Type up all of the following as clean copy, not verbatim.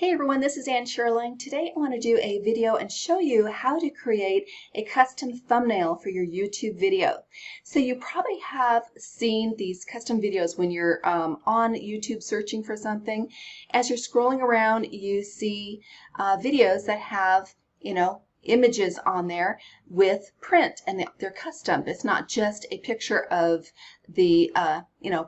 Hey everyone, this is Schierling. Today I want to do a video and show you how to create a custom thumbnail for your YouTube video. So you probably have seen these custom videos when you're on YouTube searching for something. As you're scrolling around, you see videos that have, images on there with print, and they're custom. It's not just a picture of the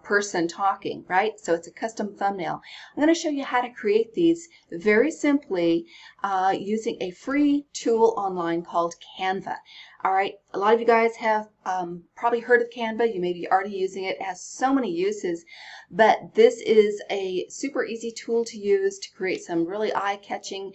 person talking, right? So it's a custom thumbnail. I'm going to show you how to create these very simply using a free tool online called Canva. All right, a lot of you guys have probably heard of Canva. You may be already using it. It has so many uses, but this is a super easy tool to use to create some really eye-catching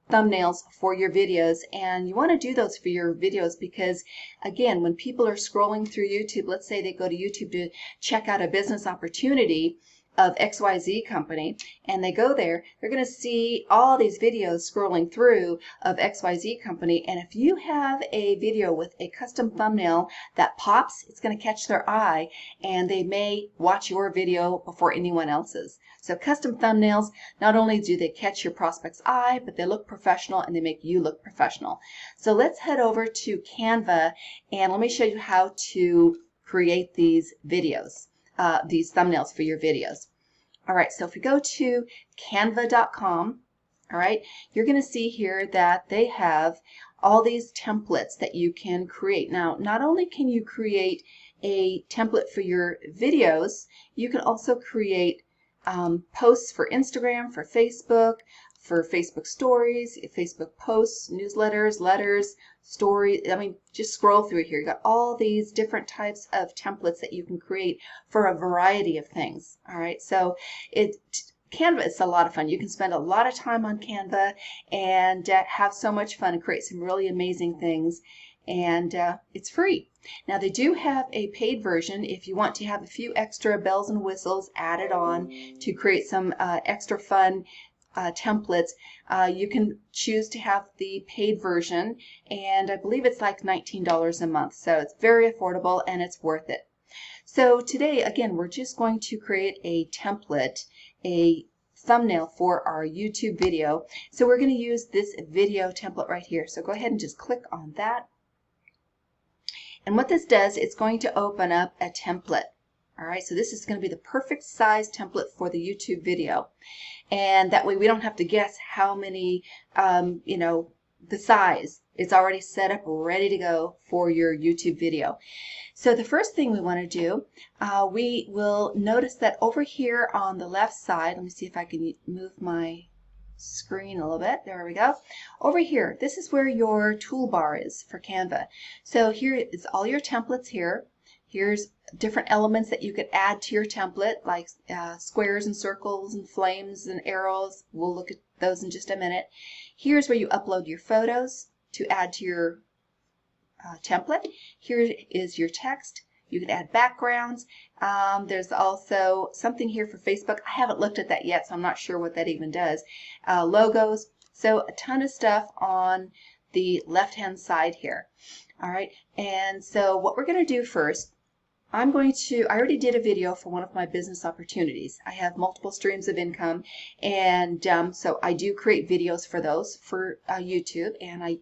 thumbnails for your videos. And you want to do those for your videos because, again, when people are scrolling through YouTube, let's say they go to YouTube to check out a business opportunity of XYZ company, and they go there, they're going to see all these videos scrolling through of XYZ company. And if you have a video with a custom thumbnail that pops, it's going to catch their eye, and they may watch your video before anyone else's. So custom thumbnails, not only do they catch your prospect's eye, but they look professional and they make you look professional. So let's head over to Canva and let me show you how to create these videos, these thumbnails for your videos. All right, so if we go to canva.com, all right, you're going to see here that they have all these templates that you can create. Now, not only can you create a template for your videos, you can also create posts for Instagram, for Facebook stories, Facebook posts, newsletters, letters, stories. I mean, just scroll through here. You got all these different types of templates that you can create for a variety of things. All right, so Canva is a lot of fun. You can spend a lot of time on Canva and have so much fun and create some really amazing things. And it's free. Now they do have a paid version if you want to have a few extra bells and whistles added on to create some extra fun templates. You can choose to have the paid version, and I believe it's like $19 a month. So it's very affordable and it's worth it. So today, again, we're just going to create a template, a thumbnail for our YouTube video. So we're going to use this video template right here. So go ahead and just click on that. And what this does, it's going to open up a template. All right, so this is going to be the perfect size template for the YouTube video. And that way we don't have to guess how many, the size. It's already set up, ready to go for your YouTube video. So the first thing we want to do, we will notice that over here on the left side, let me see if I can move my screen a little bit. There we go. Over here, this is where your toolbar is for Canva. So here is all your templates here. Here's different elements that you could add to your template, like squares and circles and flames and arrows. We'll look at those in just a minute. Here's where you upload your photos to add to your template. Here is your text. You can add backgrounds. There's also something here for Facebook. I haven't looked at that yet, so I'm not sure what that even does. Logos. So a ton of stuff on the left-hand side here. All right, and so what we're going to do first, I already did a video for one of my business opportunities. I have multiple streams of income, and so I do create videos for those for YouTube, and I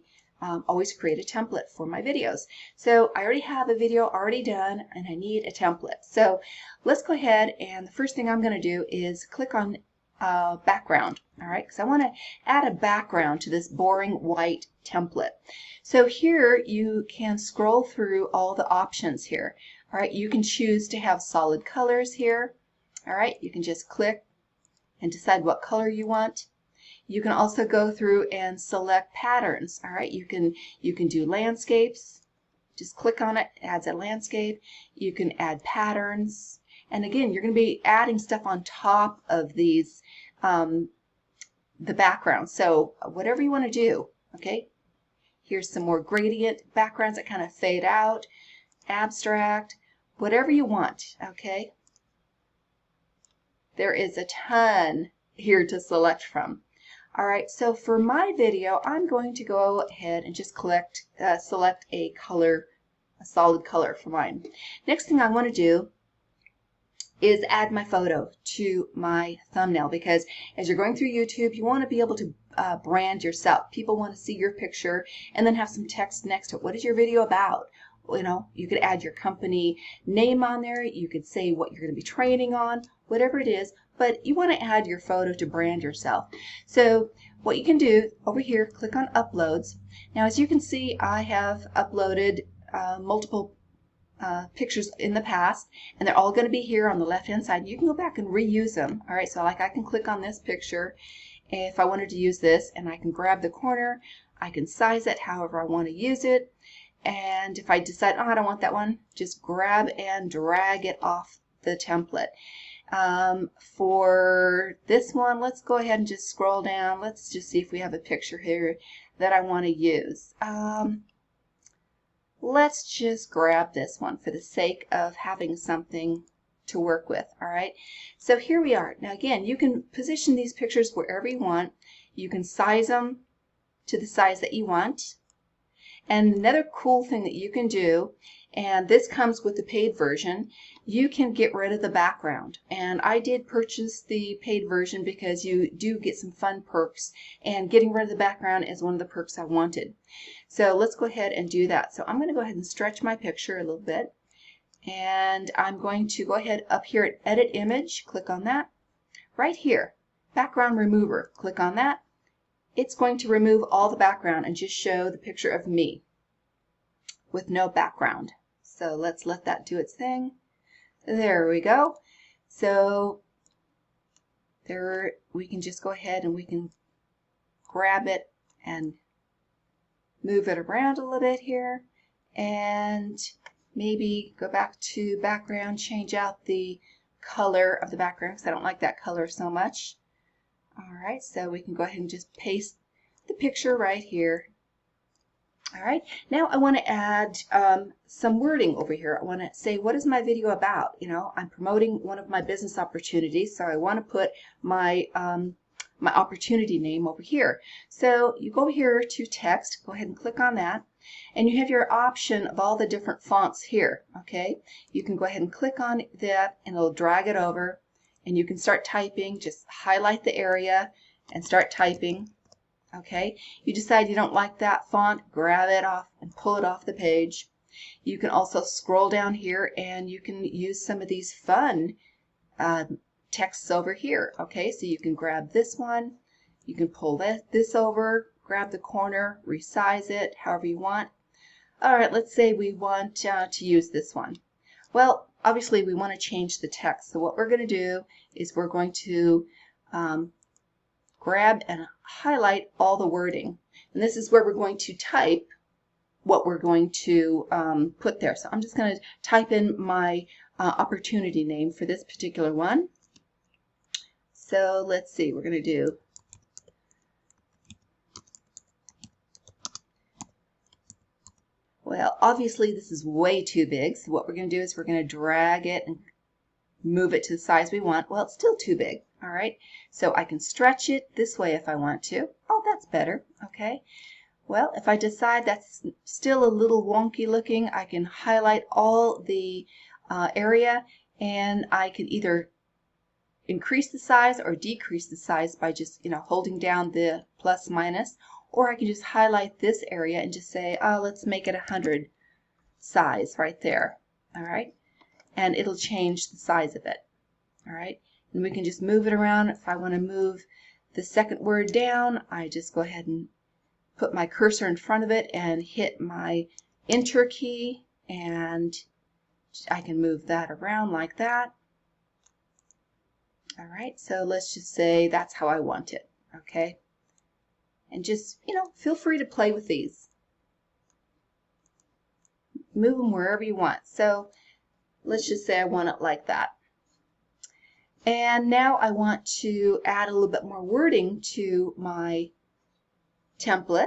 always create a template for my videos. So I already have a video already done, and I need a template. So let's go ahead, and the first thing I'm going to do is click on background. All right, because I want to add a background to this boring white template. So here you can scroll through all the options here. All right, you can choose to have solid colors here. All right, you can just click and decide what color you want. You can also go through and select patterns. All right, you can do landscapes. Just click on it, it adds a landscape. You can add patterns. And again, you're going to be adding stuff on top of these, the background. So whatever you want to do, okay? Here's some more gradient backgrounds that kind of fade out, abstract, whatever you want, okay? There is a ton here to select from. All right, so for my video, I'm going to go ahead and just select a color, a solid color for mine. Next thing I want to do is add my photo to my thumbnail, because as you're going through YouTube, you want to be able to brand yourself. People want to see your picture and then have some text next to it. What is your video about? You know, you could add your company name on there. You could say what you're going to be training on, whatever it is, but you want to add your photo to brand yourself. So what you can do over here, click on uploads. Now, as you can see, I have uploaded multiple pictures in the past, and they're all going to be here on the left hand side. You can go back and reuse them. All right, so like I can click on this picture if I wanted to use this, and I can grab the corner. I can size it however I want to use it, and if I decide, oh, I don't want that one, just grab and drag it off the template. For this one, let's go ahead and just scroll down. Let's just see if we have a picture here that I want to use. Let's just grab this one for the sake of having something to work with. All right, so here we are. Now again, you can position these pictures wherever you want. You can size them to the size that you want. And another cool thing that you can do, and this comes with the paid version, you can get rid of the background. And I did purchase the paid version because you do get some fun perks, and getting rid of the background is one of the perks I wanted. So let's go ahead and do that. So I'm going to go ahead and stretch my picture a little bit, and I'm going to go ahead up here at Edit Image, click on that. Right here, Background Remover, click on that. It's going to remove all the background and just show the picture of me with no background. So let's let that do its thing. There we go. So there, we can just go ahead and we can grab it and move it around a little bit here, and maybe go back to background, change out the color of the background because I don't like that color so much. Alright, so we can go ahead and just paste the picture right here. Alright, now I want to add some wording over here. I want to say, what is my video about? You know, I'm promoting one of my business opportunities, so I want to put my my opportunity name over here. So you go over here to text, go ahead and click on that, and you have your option of all the different fonts here. Okay, you can go ahead and click on that and it'll drag it over, and you can start typing. Just highlight the area and start typing. Okay, you decide you don't like that font, grab it off and pull it off the page. You can also scroll down here and you can use some of these fun texts over here. Okay, so you can grab this one, you can pull this over, grab the corner, resize it however you want. Alright, let's say we want to use this one. Well, obviously we want to change the text, so what we're going to do is we're going to grab and highlight all the wording, and this is where we're going to type what we're going to put there. So I'm just going to type in my opportunity name for this particular one. So let's see, we're going to do well, obviously this is way too big, so what we're going to do is we're going to drag it and move it to the size we want. Well, it's still too big. All right, so I can stretch it this way if I want to. Oh, that's better. Okay, well, if I decide that's still a little wonky looking, I can highlight all the area, and I can either increase the size or decrease the size by just, you know, holding down the plus minus, or I can just highlight this area and just say, oh, let's make it 100 size right there. All right, and it'll change the size of it. All right, and we can just move it around. If I want to move the second word down, I just go ahead and put my cursor in front of it and hit my enter key, and I can move that around like that. All right, so let's just say that's how I want it. Okay, and just, you know, feel free to play with these. Move them wherever you want. So let's just say I want it like that. And now I want to add a little bit more wording to my template,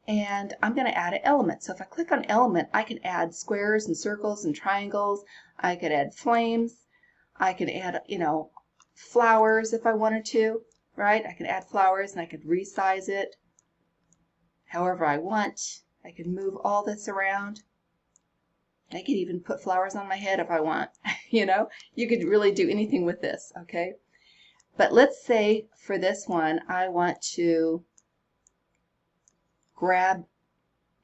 and I'm going to add an element. So if I click on element, I can add squares and circles and triangles. I could add flames. I could add, you know, flowers if I wanted to, right? I could add flowers and I could resize it however I want. I could move all this around. I could even put flowers on my head if I want. You know, you could really do anything with this, okay? But let's say for this one, I want to grab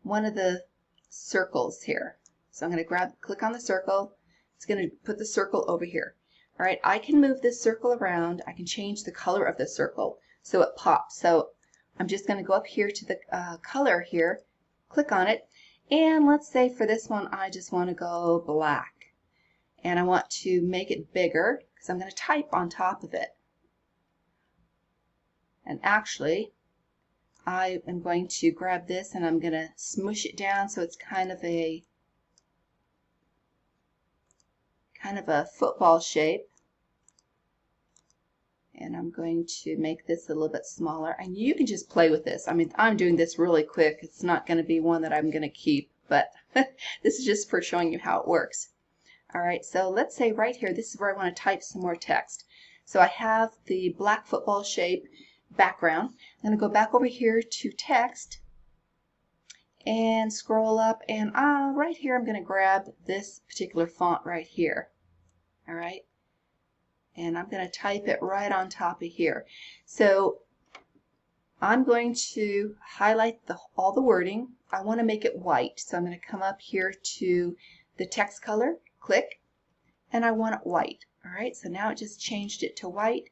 one of the circles here. So I'm going to click on the circle. It's going to put the circle over here. All right, I can move this circle around. I can change the color of the circle so it pops. So I'm just going to go up here to the color here, click on it, and let's say for this one I just want to go black. And I want to make it bigger because I'm going to type on top of it. And actually, I am going to grab this and I'm going to smush it down so it's kind of a football shape. And I'm going to make this a little bit smaller. And you can just play with this. I mean, I'm doing this really quick. It's not going to be one that I'm going to keep, but this is just for showing you how it works. All right, so let's say right here, this is where I want to type some more text. So I have the black football shape background. I'm going to go back over here to text and scroll up, and right here I'm going to grab this particular font right here. All right. And I'm going to type it right on top of here. So I'm going to highlight all the wording. I want to make it white. So I'm going to come up here to the text color, click, and I want it white. All right, so now it just changed it to white.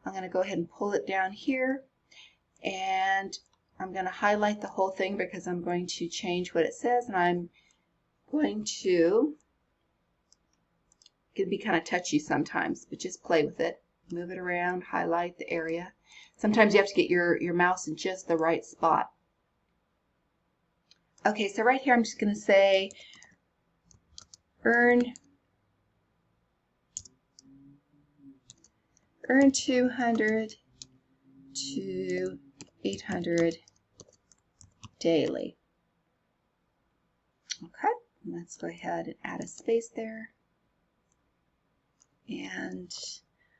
I'm going to go ahead and pull it down here, and I'm going to highlight the whole thing because I'm going to change what it says, and I'm going to, it can be kind of touchy sometimes, but just play with it. Move it around, highlight the area. Sometimes you have to get your mouse in just the right spot. Okay, so right here I'm just going to say earn 200 to 800 daily. Okay, let's go ahead and add a space there. And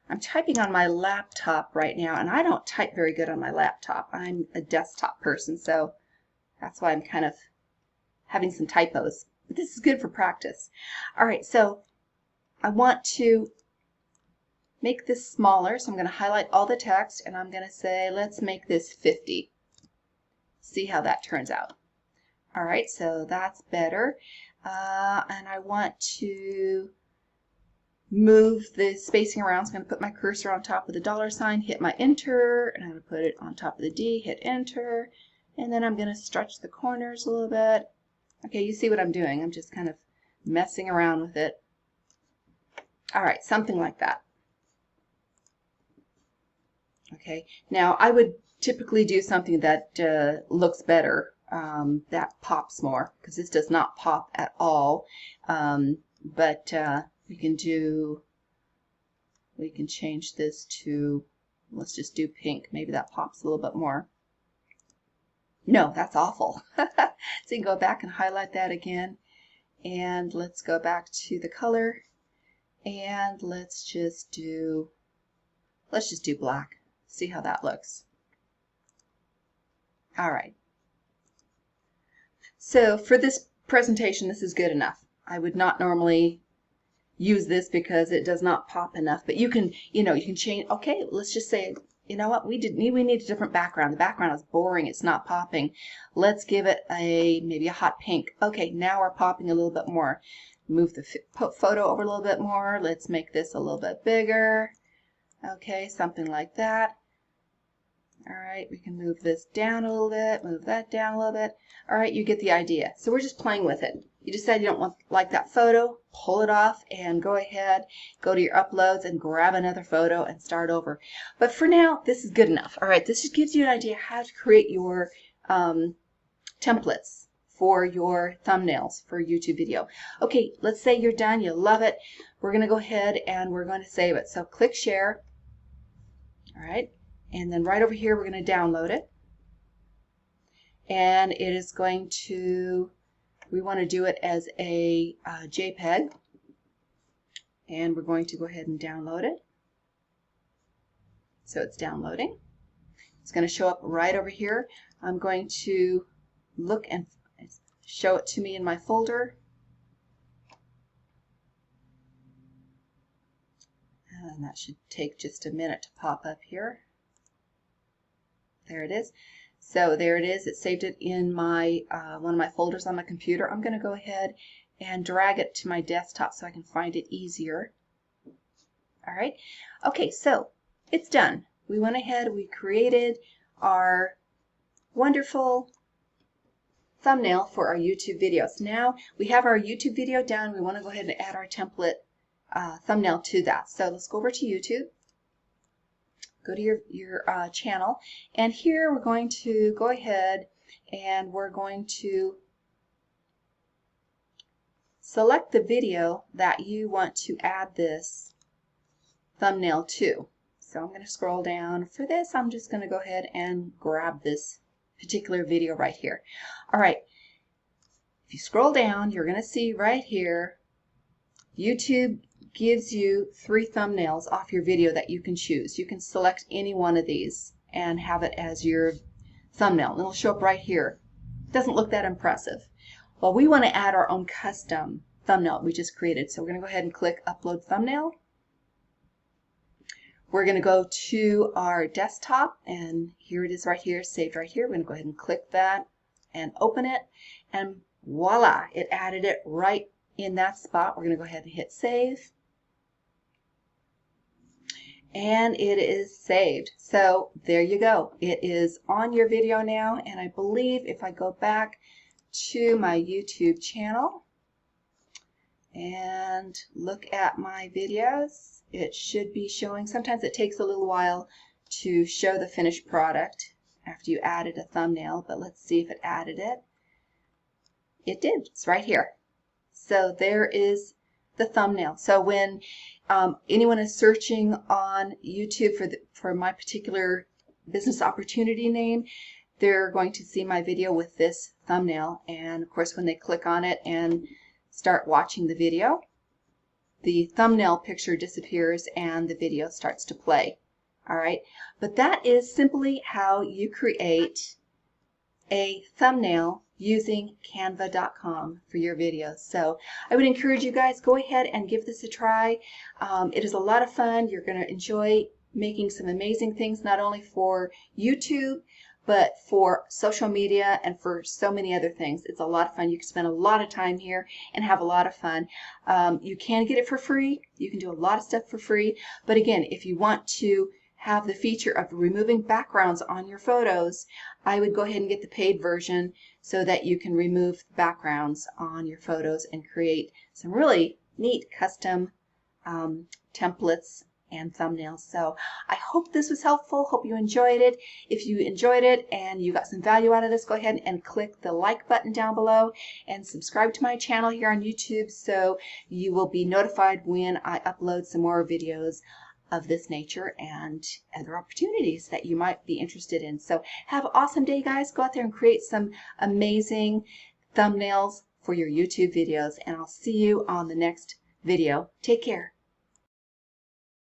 I'm typing on my laptop right now, and I don't type very good on my laptop. I'm a desktop person, so that's why I'm kind of having some typos. But this is good for practice. All right, so I want to make this smaller, so I'm going to highlight all the text, and I'm going to say, let's make this 50. See how that turns out. All right, so that's better. And I want to move the spacing around, so I'm going to put my cursor on top of the $sign, hit my enter, and I'm going to put it on top of the D, hit enter, and then I'm going to stretch the corners a little bit. Okay, you see what I'm doing. I'm just kind of messing around with it. All right, something like that. Okay, now I would typically do something that looks better, that pops more, because this does not pop at all, but we can change this to, let's just do pink. Maybe that pops a little bit more. No, that's awful. So you can go back and highlight that again, and let's go back to the color, and let's just do black. See how that looks. All right. So for this presentation, this is good enough. I would not normally use this because it does not pop enough, but you can change. Okay, let's just say, you know what, we need a different background. The background is boring, it's not popping. Let's give it maybe a hot pink. Okay, now we're popping a little bit more. Move the photo over a little bit more. Let's make this a little bit bigger. Okay, something like that. All right, we can move this down a little bit, move that down a little bit. All right, you get the idea. So we're just playing with it. You decide you don't like that photo, pull it off, and go ahead, go to your uploads and grab another photo and start over. But for now, this is good enough. All right, this just gives you an idea how to create your templates for your thumbnails for YouTube video. Okay, let's say you're done, you love it. We're going to go ahead and we're going to save it. So click share. All right. And then right over here, we're going to download it. And it is going to, we want to do it as a JPEG. And we're going to go ahead and download it. So it's downloading. It's going to show up right over here. I'm going to look and show it to me in my folder. And that should take just a minute to pop up here. There it is. So there it is. It saved it in my one of my folders on my computer. I'm going to go ahead and drag it to my desktop so I can find it easier. All right. Okay, so it's done. We went ahead, we created our wonderful thumbnail for our YouTube videos. Now we have our YouTube video done. We want to go ahead and add our template thumbnail to that. So let's go over to YouTube. Go to your channel, and here we're going to go ahead and we're going to select the video that you want to add this thumbnail to. So I'm going to scroll down. For this, I'm just going to go ahead and grab this particular video right here. All right, if you scroll down, you're going to see right here, YouTube gives you 3 thumbnails off your video that you can choose. You can select any one of these and have it as your thumbnail. And it'll show up right here. It doesn't look that impressive. Well, we want to add our own custom thumbnail we just created. So we're going to go ahead and click Upload Thumbnail. We're going to go to our desktop, and here it is right here, saved right here. We're going to go ahead and click that and open it, and voila, it added it right in that spot. We're going to go ahead and hit save, and it is saved. So there you go. It is on your video now, and I believe if I go back to my YouTube channel and look at my videos, it should be showing. Sometimes it takes a little while to show the finished product after you added a thumbnail, but let's see if it added it. It did. It's right here. So there is the thumbnail. So when anyone is searching on YouTube for my particular business opportunity name, they're going to see my video with this thumbnail. And of course, when they click on it and start watching the video, the thumbnail picture disappears and the video starts to play. All right, but that is simply how you create a thumbnail using canva.com for your videos. So I would encourage you guys, go ahead and give this a try. It is a lot of fun. You're going to enjoy making some amazing things, not only for YouTube, but for social media and for so many other things. It's a lot of fun. You can spend a lot of time here and have a lot of fun. You can get it for free. You can do a lot of stuff for free. But again, if you want to have the feature of removing backgrounds on your photos, I would go ahead and get the paid version so that you can remove backgrounds on your photos and create some really neat custom templates and thumbnails. So I hope this was helpful. Hope you enjoyed it. If you enjoyed it and you got some value out of this, go ahead and click the like button down below and subscribe to my channel here on YouTube so you will be notified when I upload some more videos of this nature and other opportunities that you might be interested in. So have an awesome day, guys. Go out there and create some amazing thumbnails for your YouTube videos, and I'll see you on the next video. Take care.